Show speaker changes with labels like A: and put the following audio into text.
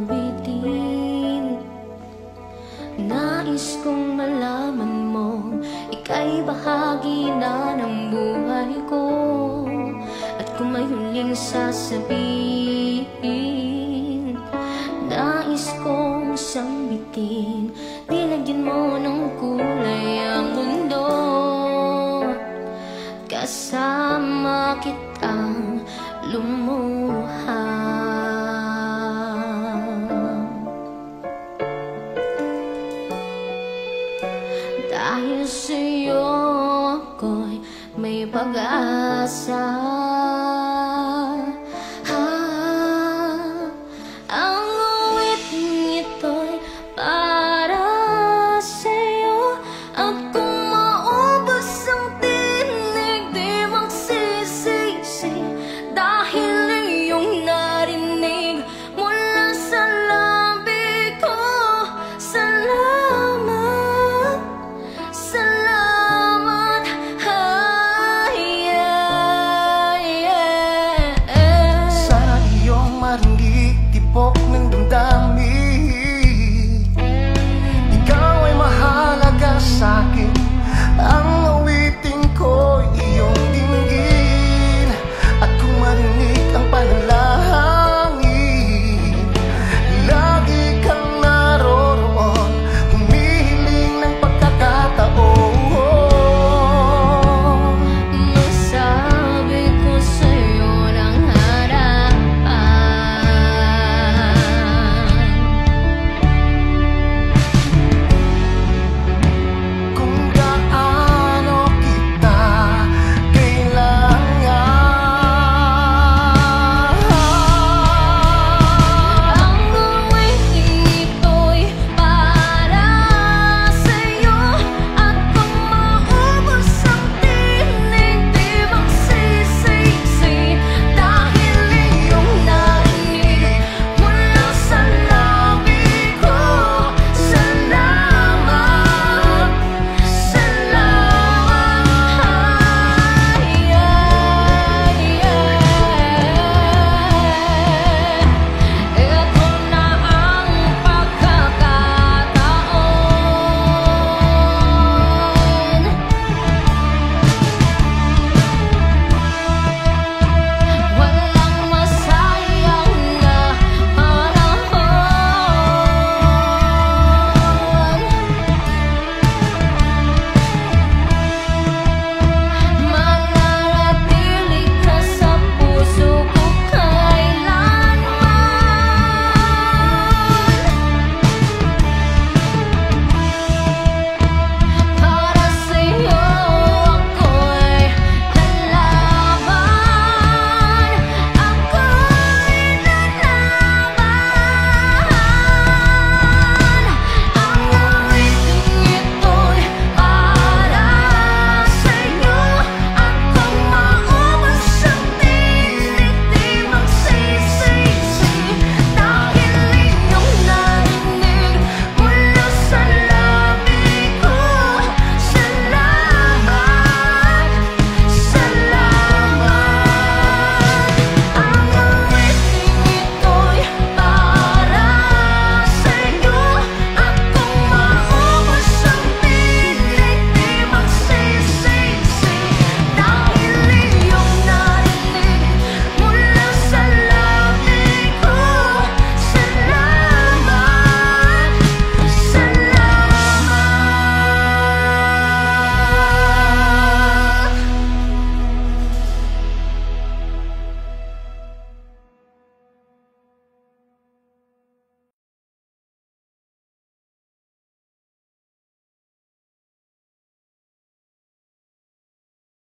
A: awitin. Nais kong malaman mo, ika'y bahagi na ng buhay ko. At kung may huling sasabihin, nais kong sambitin. Nilagyan mo ng kulay ang mundo, kasama kitang lumuha. Dahil sa'yo ako'y may pag-asa. Ang awiting ito'y para sa'yo. At kung maubos ang tinig, di magsisisi, dahil iyong narinig mula sa labi ko. Salamat, salamat,
B: sa iyong maringgit tibok ng damdamin. Ikaw ay mahalaga sa'kin,